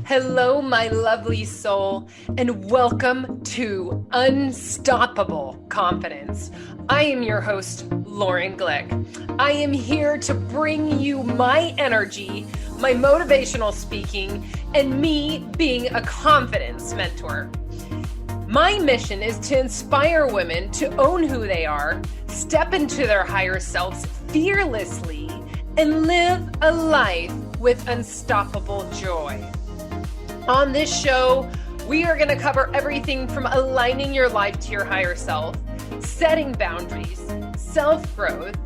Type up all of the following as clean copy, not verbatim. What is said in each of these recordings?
Hello, my lovely soul, and welcome to Unstoppable Confidence. I am your host, Lauren Glick. I am here to bring you my energy, my motivational speaking, and me being a confidence mentor. My mission is to inspire women to own who they are, step into their higher selves fearlessly, and live a life with unstoppable joy. On this show, we are going to cover everything from aligning your life to your higher self, setting boundaries, self-growth,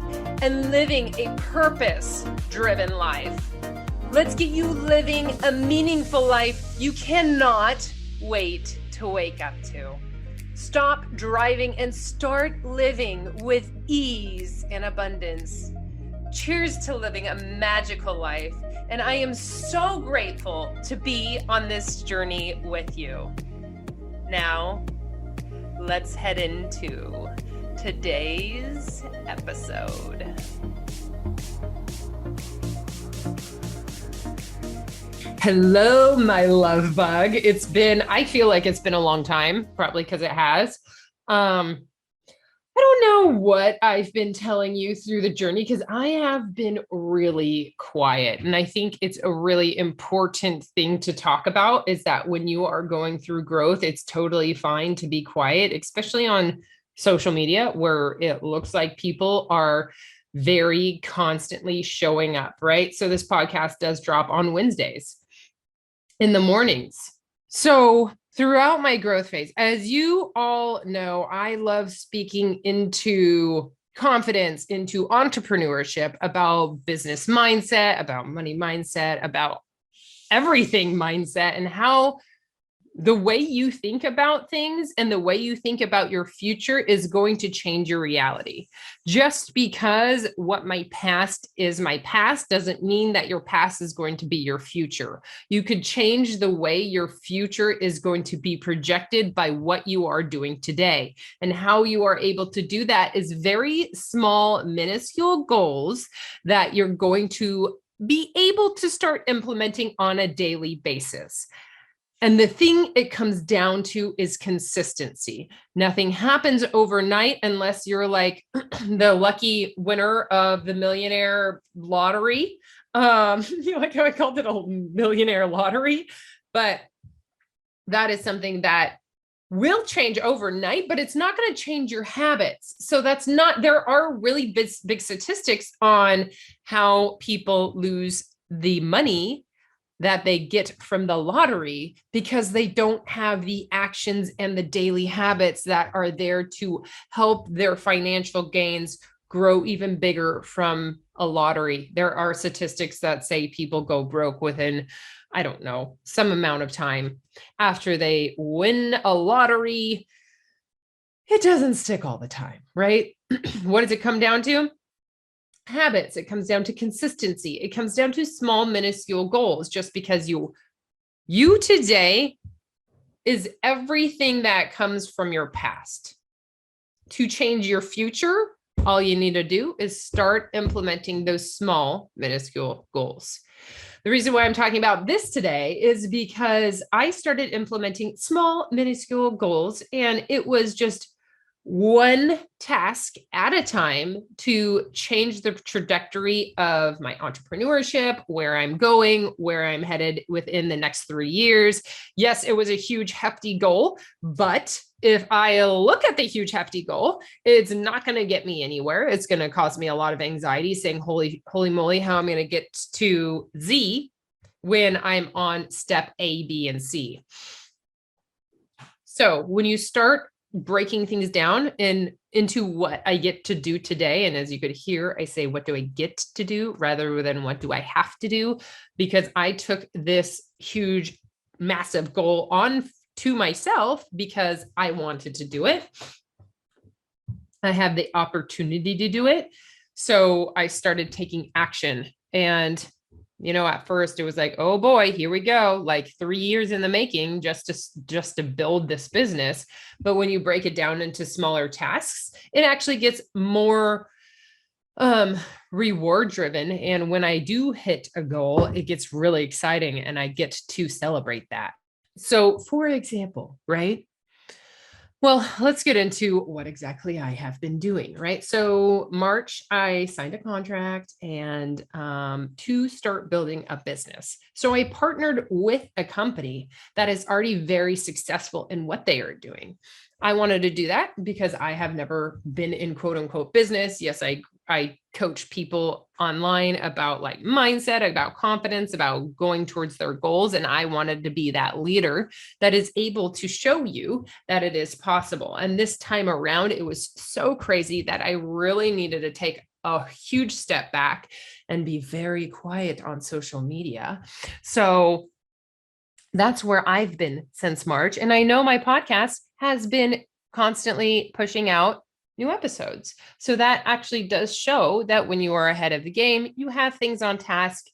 and living a purpose-driven life. Let's get you living a meaningful life you cannot wait to wake up to. Stop driving and start living with ease and abundance. Cheers to living a magical life. And I am so grateful to be on this journey with you. Now, let's head into today's episode. Hello, my love bug. I feel like it's been a long time, probably because it has. I don't know what I've been telling you through the journey because I have been really quiet. And I think it's a really important thing to talk about is that when you are going through growth, it's totally fine to be quiet, especially on social media where it looks like people are very constantly showing up, right? So this podcast does drop on Wednesdays in the mornings. So throughout my growth phase, as you all know, I love speaking into confidence, into entrepreneurship, about business mindset, about money mindset, about everything mindset, and how the way you think about things and the way you think about your future is going to change your reality. Just because what my past is my past doesn't mean that your past is going to be your future. You could change the way your future is going to be projected by what you are doing today. And how you are able to do that is very small, minuscule goals that you're going to be able to start implementing on a daily basis. And the thing it comes down to is consistency. Nothing happens overnight unless you're like the lucky winner of the millionaire lottery. Like how I called it a millionaire lottery, but that is something that will change overnight, but it's not going to change your habits. So there are really big statistics on how people lose the money that they get from the lottery because they don't have the actions and the daily habits that are there to help their financial gains grow even bigger from a lottery. There are statistics that say people go broke within, I don't know, some amount of time after they win a lottery. It doesn't stick all the time, right? What does it come down to? Habits. It comes down to consistency. It comes down to small, minuscule goals. Just because you today is everything that comes from your past. To change your future, all you need to do is start implementing those small, minuscule goals. The reason why I'm talking about this today is because I started implementing small, minuscule goals, and it was just one task at a time to change the trajectory of my entrepreneurship, where I'm going, where I'm headed within the next 3 years. Yes, it was a huge, hefty goal, but if I look at the huge, hefty goal, it's not going to get me anywhere. It's going to cause me a lot of anxiety saying, holy moly, how I'm going to get to Z when I'm on step A, B, and C. So when you start breaking things down into what I get to do today. And as you could hear, I say, what do I get to do rather than what do I have to do? Because I took this huge, massive goal on to myself because I wanted to do it. I have the opportunity to do it. So I started taking action. And at first it was like, oh boy, here we go. Like 3 years in the making just to build this business. But when you break it down into smaller tasks, it actually gets more um, reward driven. And when I do hit a goal, it gets really exciting and I get to celebrate that. So, for example, right? Well, let's get into what exactly I have been doing, right? So, March, I signed a contract and to start building a business. So, I partnered with a company that is already very successful in what they are doing. I wanted to do that because I have never been in quote unquote business. Yes, I coach people online about like mindset, about confidence, about going towards their goals. And I wanted to be that leader that is able to show you that it is possible. And this time around, it was so crazy that I really needed to take a huge step back and be very quiet on social media. So that's where I've been since March. And I know my podcast has been constantly pushing out new episodes. So that actually does show that when you are ahead of the game, you have things on task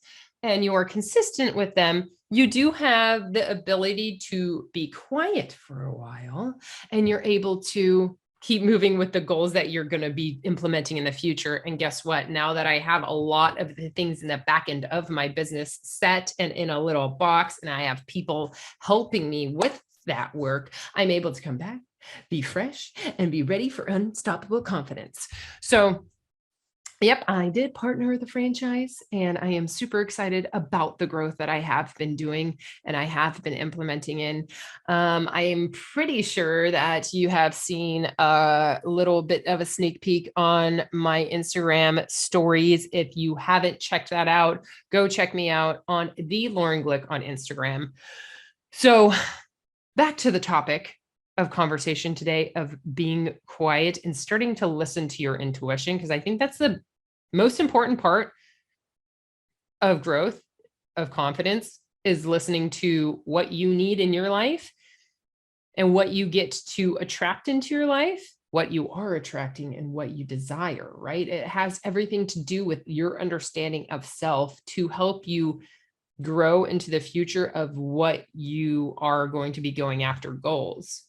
and you are consistent with them. You do have the ability to be quiet for a while and you're able to keep moving with the goals that you're going to be implementing in the future. And guess what? Now that I have a lot of the things in the back end of my business set and in a little box, and I have people helping me with that work, I'm able to come back, be fresh, and be ready for unstoppable confidence. So yep, I did partner with a franchise and I am super excited about the growth that I have been doing and I have been implementing in. I am pretty sure that you have seen a little bit of a sneak peek on my Instagram stories. If you haven't checked that out, go check me out on the Lauren Glick on Instagram. So back to the topic of conversation today of being quiet and starting to listen to your intuition, because I think that's the most important part of growth, of confidence, is listening to what you need in your life and what you get to attract into your life, what you are attracting and what you desire, right? It has everything to do with your understanding of self to help you grow into the future of what you are going to be going after goals.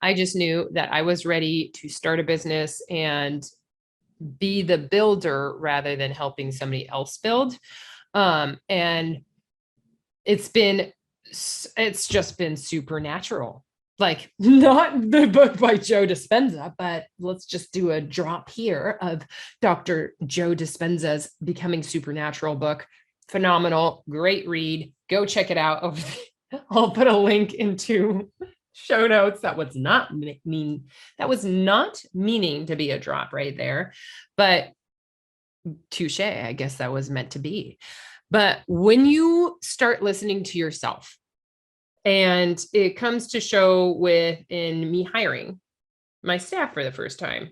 I just knew that I was ready to start a business and be the builder rather than helping somebody else build. And it's just been supernatural. Like not the book by Joe Dispenza, but let's just do a drop here of Dr. Joe Dispenza's Becoming Supernatural book. Phenomenal, great read. Go check it out. I'll put a link into show notes. That was not meaning to be a drop right there, but touche, I guess that was meant to be. But when you start listening to yourself, and it comes to show within me hiring my staff for the first time,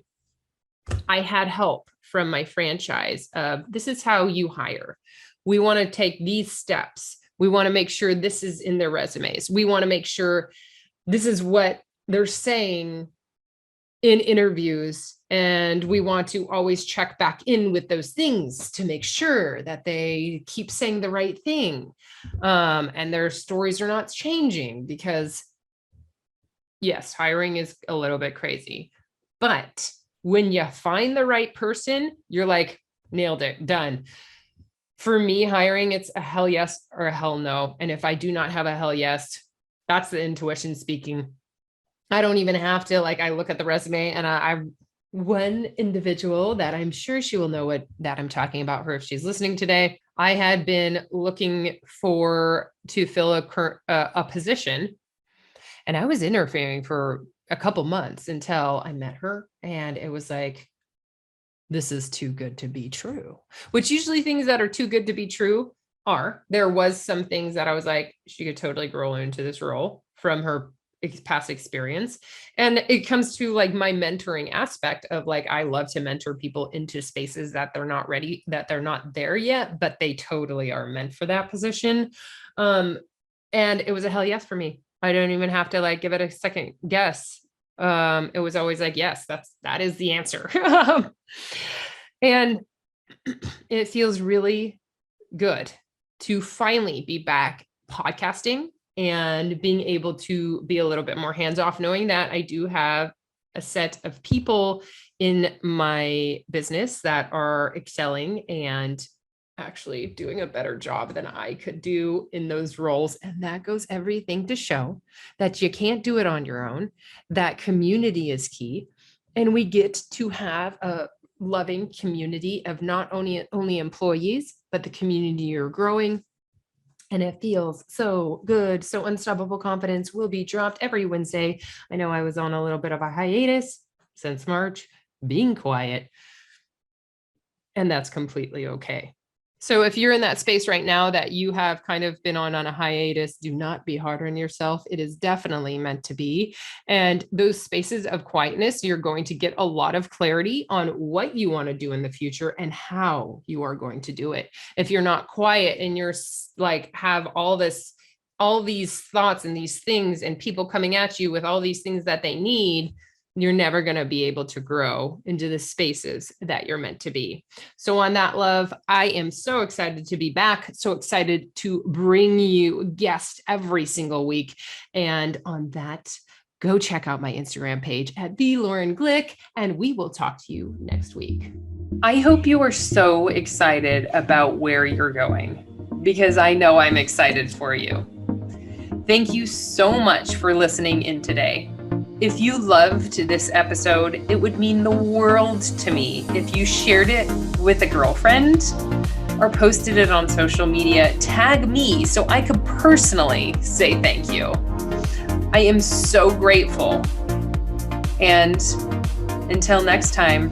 I had help from my franchise of this is how you hire. We want to take these steps. We want to make sure this is in their resumes. We want to make sure this is what they're saying in interviews. And we want to always check back in with those things to make sure that they keep saying the right thing. And their stories are not changing because yes, hiring is a little bit crazy, but when you find the right person, you're like, nailed it, done. For me, hiring, it's a hell yes or a hell no. And if I do not have a hell yes, that's the intuition speaking. I don't even have to, like, I look at the resume and I one individual that I'm sure she will know that I'm talking about her if she's listening today. I had been looking to fill a position, and I was interviewing for a couple months until I met her, and it was like, this is too good to be true, which usually things that are too good to be true are. There was some things that I was like, she could totally grow into this role from her past experience. And it comes to like my mentoring aspect of like, I love to mentor people into spaces that they're not ready, that they're not there yet, but they totally are meant for that position. And it was a hell yes for me. I don't even have to like give it a second guess. It was always like, yes, that is the answer. And it feels really good to finally be back podcasting and being able to be a little bit more hands-off, knowing that I do have a set of people in my business that are excelling and actually doing a better job than I could do in those roles. And that goes everything to show that you can't do it on your own, that community is key. And we get to have a loving community of not only employees, but the community you're growing. And it feels so good. So Unstoppable Confidence will be dropped every Wednesday. I know I was on a little bit of a hiatus since March, being quiet, and that's completely okay. So if you're in that space right now that you have kind of been on a hiatus, do not be hard on yourself. It is definitely meant to be. And those spaces of quietness, you're going to get a lot of clarity on what you want to do in the future and how you are going to do it. If you're not quiet and you're like, have all these thoughts and these things and people coming at you with all these things that they need, you're never going to be able to grow into the spaces that you're meant to be. So on that, love, I am so excited to be back. So excited to bring you guests every single week. And on that, go check out my Instagram page at @LaurenGlick, and we will talk to you next week. I hope you are so excited about where you're going, because I know I'm excited for you. Thank you so much for listening in today. If you loved this episode, it would mean the world to me if you shared it with a girlfriend or posted it on social media. Tag me so I could personally say thank you. I am so grateful. And until next time,